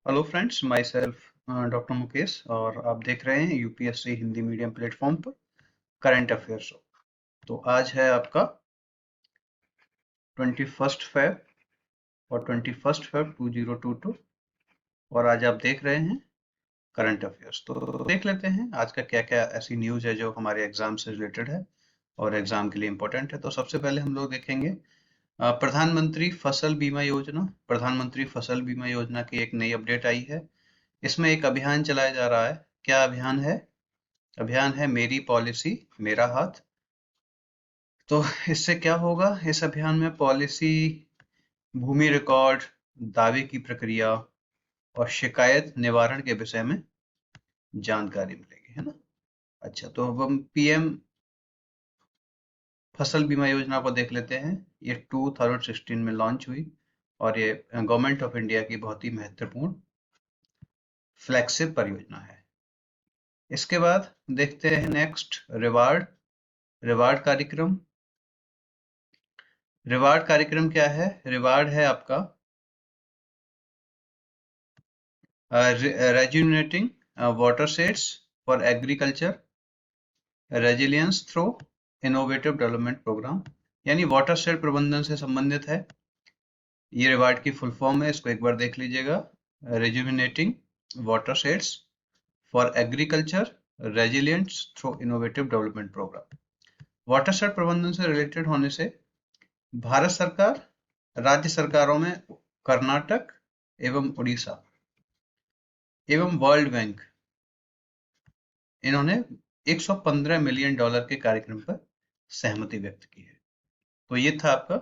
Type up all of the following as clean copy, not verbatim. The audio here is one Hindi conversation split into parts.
Hello friends, my self doctor Mukesh और आप देख रहे हैं यूपीएससी हिंदी मीडियम प्लेटफॉर्म पर करंट अफेयर्स। तो आज है आपका 21 फेब और 21 फेब 2022 और आज आप देख रहे हैं करंट अफेयर्स। तो देख लेते हैं आज का क्या क्या ऐसी न्यूज़ है जो हमारे एग्जाम से रिलेटेड है और एग्जाम के लिए इम्पोर्टेंट है। तो सबसे पहले हम लोग देखेंगे प्रधानमंत्री फसल बीमा योजना की एक नई अपडेट आई है। इसमें एक अभियान चलाया जा रहा है। क्या अभियान है? अभियान है मेरी पॉलिसी मेरा हाथ। तो इससे क्या होगा? इस अभियान में पॉलिसी, भूमि रिकॉर्ड, दावे की प्रक्रिया और शिकायत निवारण के विषय में जानकारी मिलेगी, है ना। अच्छा, तो अब हम पीएम फसल बीमा योजना को देख लेते हैं। ये 2016 में लॉन्च हुई और ये गवर्नमेंट ऑफ इंडिया की बहुत ही महत्वपूर्ण फ्लैगशिप परियोजना है। इसके बाद देखते हैं नेक्स्ट रिवार्ड कार्यक्रम। रिवार्ड कार्यक्रम क्या है? रिवार्ड है आपका rejuvenating watersheds for agriculture resilience through innovative development program, यानी वाटरशेड प्रबंधन से संबंधित है। ये रिवार्ड की फुल फॉर्म है, इसको एक बार देख लीजिएगा। rejuvenating watersheds for agriculture resilience through innovative development program। Watershed प्रबंधन से रिलेटेड होने से भारत सरकार, राज्य सरकारों में कर्नाटक एवं उड़ीसा एवं वर्ल्ड बैंक, इन्होंने $115 मिलियन के कार्यक्रम पर सहमति व्यक्त की है। तो ये था आपका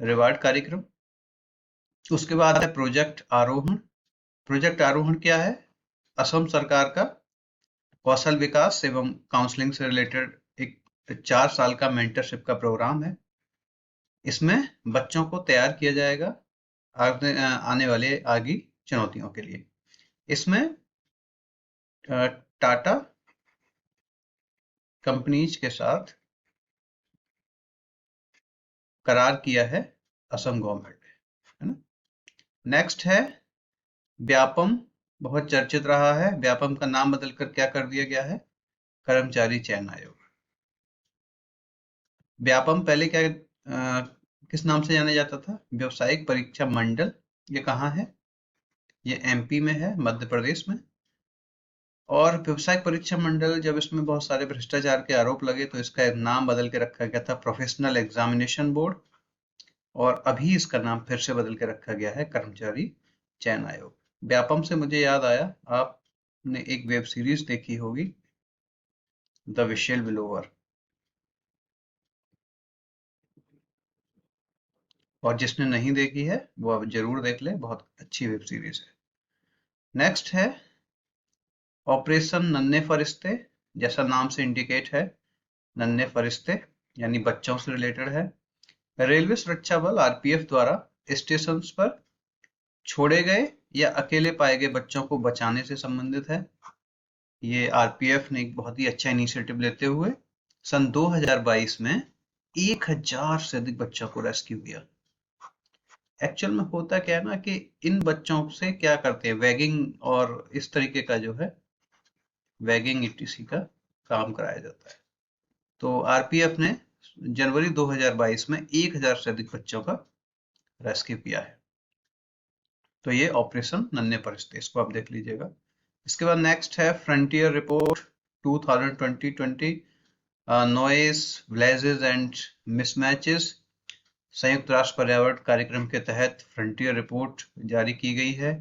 रिवार्ड कार्यक्रम। उसके बाद है प्रोजेक्ट आरोहण। प्रोजेक्ट आरोहण क्या है? असम सरकार का कौशल विकास एवं काउंसलिंग से रिलेटेड एक 4 साल का मेंटरशिप का प्रोग्राम है। इसमें बच्चों को तैयार किया जाएगा आने वाले आगे चुनौतियों के लिए। इसमें टाटा कंपनीज के साथ करार किया है असम गवर्नमेंट ने, है ना। नेक्स्ट है व्यापम। बहुत चर्चित रहा है। व्यापम का नाम बदलकर क्या कर दिया गया है? कर्मचारी चयन आयोग। व्यापम पहले क्या किस नाम से जाना जाता था? व्यवसायिक परीक्षा मंडल। ये कहाँ है? ये एमपी में है, मध्य प्रदेश में। और व्यवसायिक परीक्षा मंडल, जब इसमें बहुत सारे भ्रष्टाचार के आरोप लगे तो इसका नाम बदल के रखा गया था प्रोफेशनल एग्जामिनेशन बोर्ड, और अभी इसका नाम फिर से बदल के रखा गया है कर्मचारी चयन आयोग। व्यापम से मुझे याद आया, आपने एक वेब सीरीज देखी होगी, द विशेल बिलोवर, और जिसने नहीं देखी है वो अब जरूर देख ले, बहुत अच्छी वेब सीरीज है। नेक्स्ट है ऑपरेशन नन्हे फरिश्ते। जैसा नाम से इंडिकेट है, नन्हे फरिश्ते यानी बच्चों से रिलेटेड है। रेलवे सुरक्षा बल आरपीएफ द्वारा स्टेशन पर छोड़े गए या अकेले पाए गए बच्चों को बचाने से संबंधित है। ये आरपीएफ ने एक बहुत ही अच्छा इनिशिएटिव लेते हुए सन 2022 में 1000 से अधिक बच्चों को रेस्क्यू किया। एक्चुअल में होता क्या है ना कि इन बच्चों से क्या करते हैं, वैगिंग और इस तरीके का जो है वैगिंग ईटीसी का काम कराया जाता है। तो आरपीएफ ने जनवरी 2022 में 1000 से अधिक बच्चों का रेस्क्यू किया है। तो ये ऑपरेशन नन्हे फरिश्ते, इसको आप देख लीजिएगा। इसके बाद नेक्स्ट है Frontier Report 2020 noise villages and mismatches. संयुक्त राष्ट्र पर्यावरण कार्यक्रम के तहत फ्रंटियर रिपोर्ट जारी की गई है।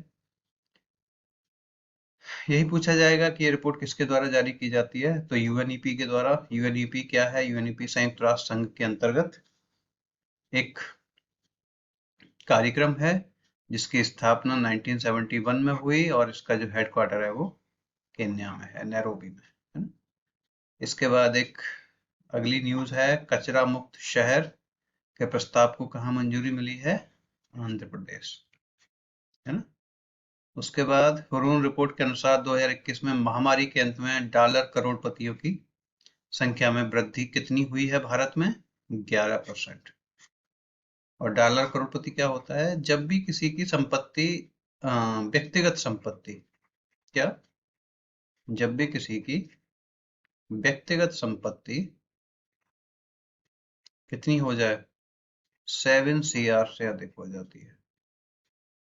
यही पूछा जाएगा कि ये रिपोर्ट किसके द्वारा जारी की जाती है, तो यूएनईपी के द्वारा। यूएनईपी क्या है? यूएनईपी संयुक्त राष्ट्र संघ के अंतर्गत एक कार्यक्रम है जिसकी स्थापना 1971 में हुई और इसका जो हेडक्वार्टर है वो केन्या में है, नैरोबी में, है ना। इसके बाद एक अगली न्यूज है कचरा मुक्त शहर के प्रस्ताव को कहाँ मंजूरी मिली है? आंध्र प्रदेश, है ना। उसके बाद हुरून रिपोर्ट के अनुसार 2021 में महामारी के अंत में डॉलर करोड़पतियों की संख्या में वृद्धि कितनी हुई है भारत में? 11%। और डॉलर करोड़पति क्या होता है? जब भी किसी की संपत्ति व्यक्तिगत संपत्ति, क्या जब भी किसी की व्यक्तिगत संपत्ति कितनी हो जाए, 7 CR से अधिक हो जाती है,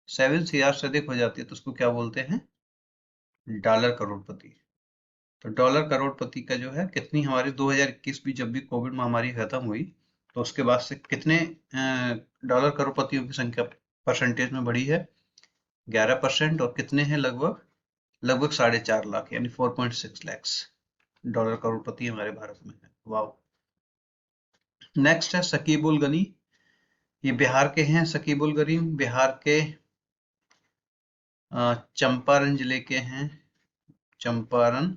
7 CR से अधिक हो जाती है तो उसको क्या बोलते हैं, डॉलर करोड़पति। तो डॉलर करोड़पति का जो है कितनी, हमारी 2021 भी जब भी कोविड महामारी खत्म हुई तो उसके बाद से कितने डॉलर करोड़पतियों की संख्या परसेंटेज में बढ़ी है, 11%। और कितने हैं, लगभग लगभग 4.5 लाख यानी 4.6 लैक्स डॉलर करोड़पति हमारे भारत में है। वाह। नेक्स्ट है शकीब उल गनी, ये बिहार के हैं। शकीब उल गनी बिहार के चंपारण जिले के हैं, चंपारण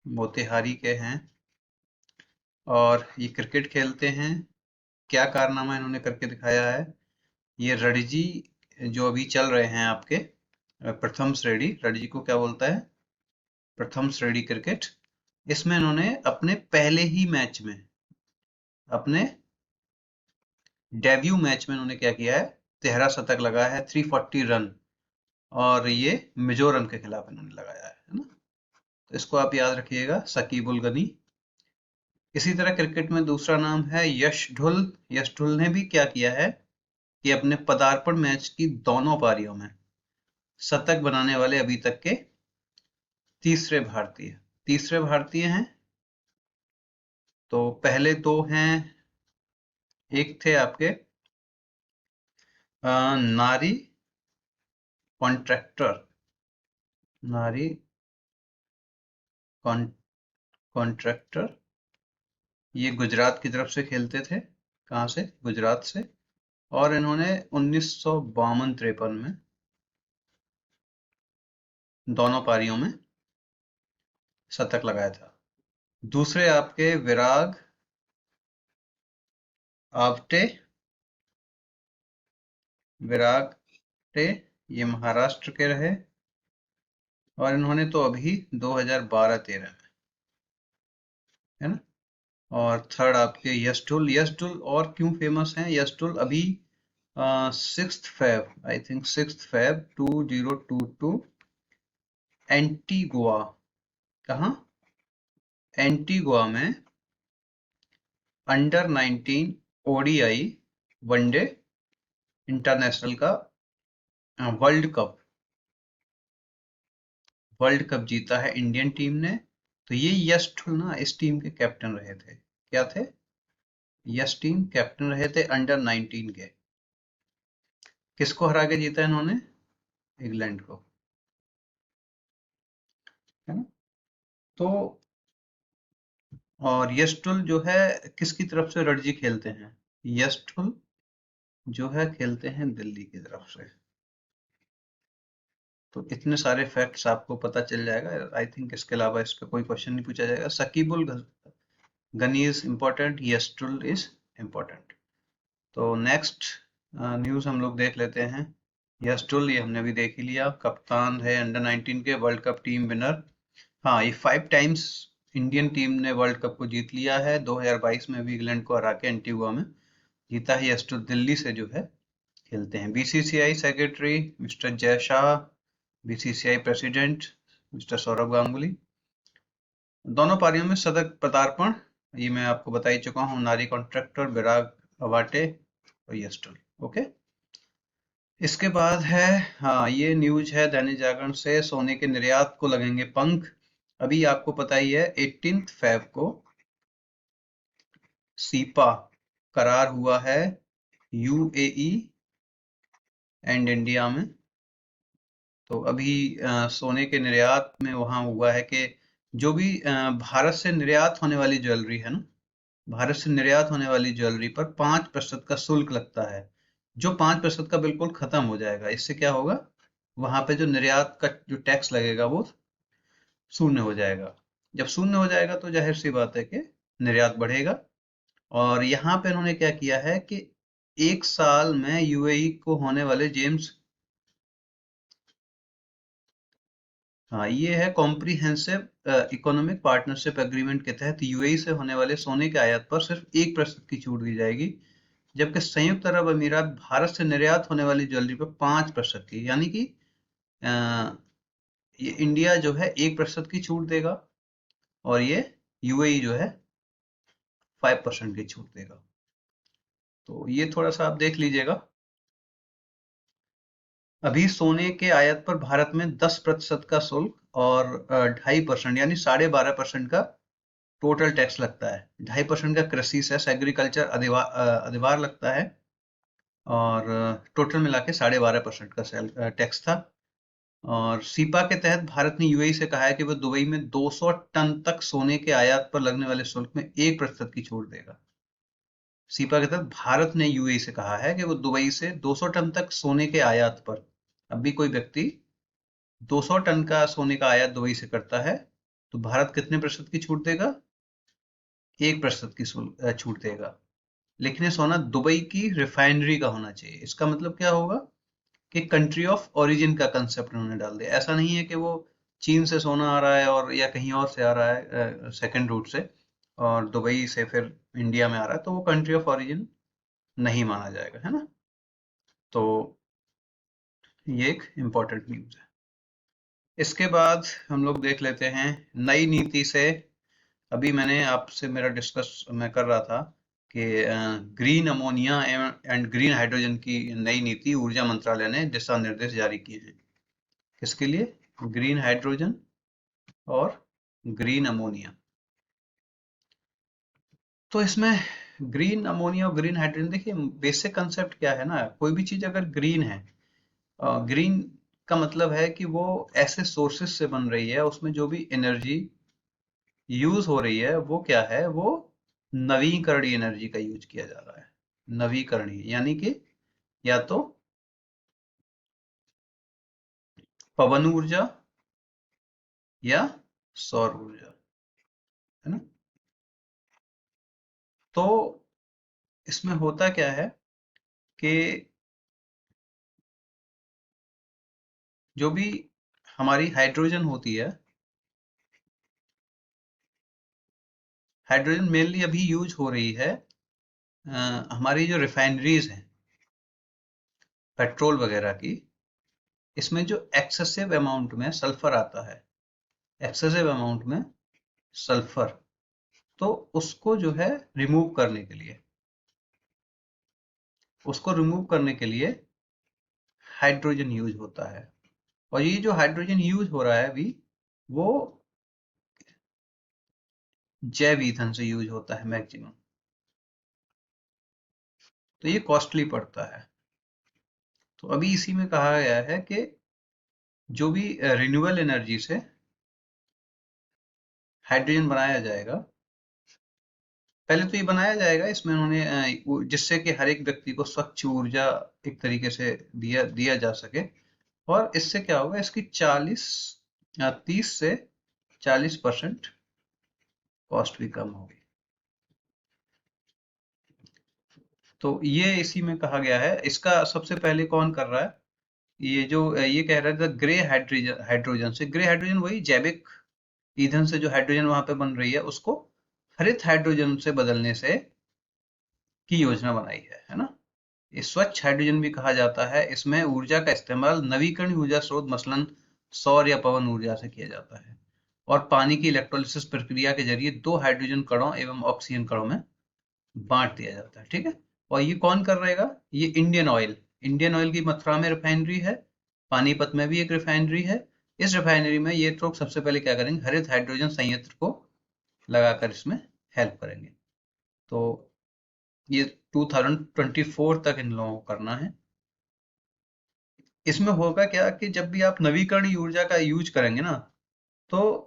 मोतिहारी के हैं और ये क्रिकेट खेलते हैं। क्या कारनामा इन्होंने करके दिखाया है, ये रणजी जो अभी चल रहे हैं आपके प्रथम श्रेणी, रणजी को क्या बोलता है, प्रथम श्रेणी क्रिकेट, इसमें इन्होंने अपने पहले ही मैच में, अपने डेब्यू मैच में इन्होंने क्या किया है, 13 शतक लगाया है, 340 रन, और ये मिजोरम के खिलाफ इन्होंने लगाया है ना। तो इसको आप याद रखिएगा, शकीब उल गनी। इसी तरह क्रिकेट में दूसरा नाम है यश ढुल। यश ढुल ने भी क्या किया है कि अपने पदार्पण मैच की दोनों पारियों में शतक बनाने वाले अभी तक के तीसरे भारतीय हैं। तो पहले दो हैं, एक थे आपके नारी कॉन्ट्रैक्टर, नारी कॉन्ट्रैक्टर, ये गुजरात की तरफ से खेलते थे, कहाँ से, गुजरात से, और इन्होंने 1952-53 में दोनों पारियों में शतक लगाया था। दूसरे आपके विराग आवटे, विराग आवटे, ये महाराष्ट्र के रहे और इन्होंने तो अभी 2012-13 में, है ना। और थर्ड आपके यशटुल। यशटुल और क्यों फेमस हैं, यशटुल अभी 6 Feb, I think 6 Feb 2022 Antigua, कहाँ, एंटीगुआ में अंडर 19 ओडीआई वनडे इंटरनेशनल का वर्ल्ड कप जीता है इंडियन टीम ने। तो ये यश ठुल ना इस टीम के कैप्टन रहे थे, क्या थे, यश टीम कैप्टन रहे थे अंडर 19 के। किसको हरा के जीता इन्होंने, इंग्लैंड को, है ना। तो और यशटुल जो है किसकी तरफ से रणजी खेलते हैं, यशटुल जो है खेलते हैं दिल्ली की तरफ से। तो इतने सारे फैक्ट्स आपको पता चल जाएगा, आई थिंक इसके अलावा इस पे कोई क्वेश्चन नहीं पूछा जाएगा। Saqibul Gani is important, Yash Dhull is important. तो नेक्स्ट न्यूज हम लोग देख लेते हैं। यशटुल ये हमने अभी देख ही लिया, कप्तान है अंडर 19 के, वर्ल्ड कप टीम विनर। हाँ, ये 5 टाइम्स इंडियन टीम ने वर्ल्ड कप को जीत लिया है, 2022 में भी इंग्लैंड को हरा के एंटीगुआ में जीता है। यशटुल दिल्ली से जो है खेलते हैं। BCCI secretary mister Jay Shah, BCCI president mister Saurabh Ganguly. दोनों पारियों में शतक पदार्पण ये मैं आपको बता ही चुका हूँ, नारी कॉन्ट्रैक्टर, विराग अवाटे और यशटुल। ओके, इसके बाद है, हाँ ये न्यूज है दैनिक जागरण से, सोने के निर्यात को लगेंगे पंख। अभी आपको पता ही है 18 फेब को सीपा करार हुआ है यूएई एंड इंडिया में। तो अभी सोने के निर्यात में वहां हुआ है कि जो भी भारत से निर्यात होने वाली ज्वेलरी है ना, भारत से निर्यात होने वाली ज्वेलरी पर 5% का शुल्क लगता है, जो 5% का बिल्कुल खत्म हो जाएगा। इससे क्या होगा, वहां पे जो निर्यात का जो टैक्स लगेगा वो शून्य हो जाएगा। जब शून्य हो जाएगा तो जाहिर सी बात है कि निर्यात बढ़ेगा। और यहाँ पे इन्होंने क्या किया है कि 1 साल में यूएई को होने वाले जेम्स, हाँ ये है कॉम्प्रिहेंसिव इकोनॉमिक पार्टनरशिप एग्रीमेंट के तहत यूएई से होने वाले सोने के आयात पर सिर्फ 1% की छूट दी जाएगी, जबकि संयुक्त अरब अमीरात भारत से निर्यात होने वाली ज्वेलरी पर 5% की, यानी कि ये इंडिया जो है 1% की छूट देगा और ये यूएई जो है 5% की छूट देगा। तो ये थोड़ा सा आप देख लीजिएगा। अभी सोने के आयात पर भारत में 10% का शुल्क और 2.5% यानी 12.5% का टोटल टैक्स लगता है। 2.5% का कृषि सेस एग्रीकल्चर अधिभार लगता है और टोटल मिला के 12.5% का टैक्स था। और सीपा के तहत भारत ने यूएई से कहा है कि वह दुबई में 200 टन तक सोने के आयात पर लगने वाले शुल्क में 1% की छूट देगा। सीपा के तहत भारत ने यूएई से कहा है कि वो दुबई से 200 टन तक सोने के आयात पर, अभी कोई व्यक्ति 200 टन का सोने का आयात दुबई से करता है तो भारत कितने प्रतिशत की छूट देगा? 1% की छूट देगा। लेकिन ये सोना दुबई की रिफाइनरी का होना चाहिए। इसका मतलब क्या होगा कि कंट्री ऑफ ओरिजिन का कंसेप्ट उन्होंने डाल दिया। ऐसा नहीं है कि वो चीन से सोना आ रहा है और या कहीं और से आ रहा है सेकंड रूट से और दुबई से फिर इंडिया में आ रहा है, तो वो कंट्री ऑफ ओरिजिन नहीं माना जाएगा, है ना। तो ये एक इम्पोर्टेंट न्यूज है। इसके बाद हम लोग देख लेते हैं नई नीति से। अभी मैंने आपसे मेरा डिस्कस मैं कर रहा था कि green ammonia and green hydrogen की नई नीति ऊर्जा मंत्रालय ने दिशा निर्देश जारी किए हैं। किसके लिए? ग्रीन हाइड्रोजन और ग्रीन अमोनिया। तो इसमें ग्रीन अमोनिया और ग्रीन हाइड्रोजन, देखिए बेसिक कंसेप्ट क्या है ना, कोई भी चीज अगर ग्रीन है, ग्रीन का मतलब है कि वो ऐसे सोर्सेस से बन रही है, उसमें जो भी एनर्जी यूज हो रही है वो क्या है, वो नवीकरणीय एनर्जी का यूज किया जा रहा है। नवीकरणीय यानी कि या तो पवन ऊर्जा या सौर ऊर्जा, है ना। तो इसमें होता क्या है कि जो भी हमारी हाइड्रोजन होती है, हाइड्रोजन मेनली अभी यूज हो रही है हमारी जो रिफाइनरीज हैं पेट्रोल वगैरह की, इसमें जो एक्सेसिव अमाउंट में सल्फर आता है, एक्सेसिव अमाउंट में सल्फर, तो उसको जो है रिमूव करने के लिए, उसको रिमूव करने के लिए हाइड्रोजन यूज होता है। और ये जो हाइड्रोजन यूज हो रहा है अभी, वो जैव ईंधन से यूज होता है मैक्सिमम, तो ये कॉस्टली पड़ता है। तो अभी इसी में कहा गया है कि जो भी रिन्यूएबल एनर्जी से हाइड्रोजन बनाया जाएगा, पहले तो ये बनाया जाएगा इसमें उन्होंने जिससे कि हर एक व्यक्ति को स्वच्छ ऊर्जा एक तरीके से दिया दिया जा सके। और इससे क्या होगा, इसकी 30 से 40% कॉस्ट भी कम होगी। तो ये इसी में कहा गया है। इसका सबसे पहले कौन कर रहा है, ये जो ये कह रहा था ग्रे हाइड्रोजन, हाइड्रोजन से, ग्रे हाइड्रोजन वही जैविक ईंधन से जो हाइड्रोजन वहां पे बन रही है उसको हरित हाइड्रोजन से बदलने से की योजना बनाई है ना। ये स्वच्छ हाइड्रोजन भी कहा जाता है। इसमें ऊर्जा का इस्तेमाल नवीकरणीय ऊर्जा स्रोत मसलन सौर या पवन ऊर्जा से किया जाता है और पानी की इलेक्ट्रोलिसिस प्रक्रिया के जरिए दो हाइड्रोजन कणों एवं ऑक्सीजन कणों में बांट दिया जाता है, ठीक है। और ये कौन कर रहेगा? ये इंडियन ऑयल की मथुरा में रिफाइनरी है, पानीपत में भी एक रिफाइनरी है। इस रिफाइनरी में ये लोग सबसे पहले क्या करेंगे, हरित हाइड्रोजन संयंत्र को लगाकर इसमें हेल्प करेंगे। तो ये 2024 तक इन लोगों को करना है। इसमें होगा क्या कि जब भी आप नवीकरणीय ऊर्जा का यूज करेंगे ना, तो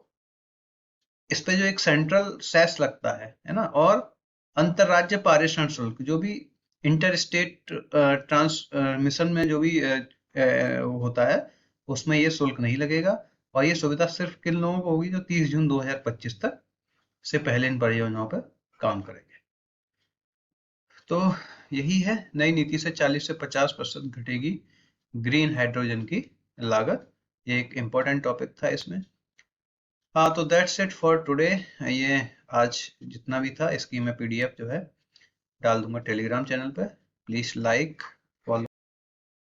इस पे जो एक सेंट्रल सेस लगता है ना, और अंतरराज्य पारेषण शुल्क, जो भी इंटर स्टेट ट्रांसमिशन में जो भी होता है, उसमें ये शुल्क नहीं लगेगा। और ये सुविधा सिर्फ किन लोगों को होगी, जो 30 जून 2025 तक से पहले इन परियोजनाओं पर काम करेंगे। तो यही है, नई नीति से 40 से 50% घटेगी ग्रीन हाइड्रोजन की लागत। ये एक इम्पोर्टेंट टॉपिक था इसमें। हाँ, तो दैट्स इट फॉर टुडे। ये आज जितना भी था इसकी मैं पीडीएफ जो है डाल दूंगा टेलीग्राम चैनल पे। Please like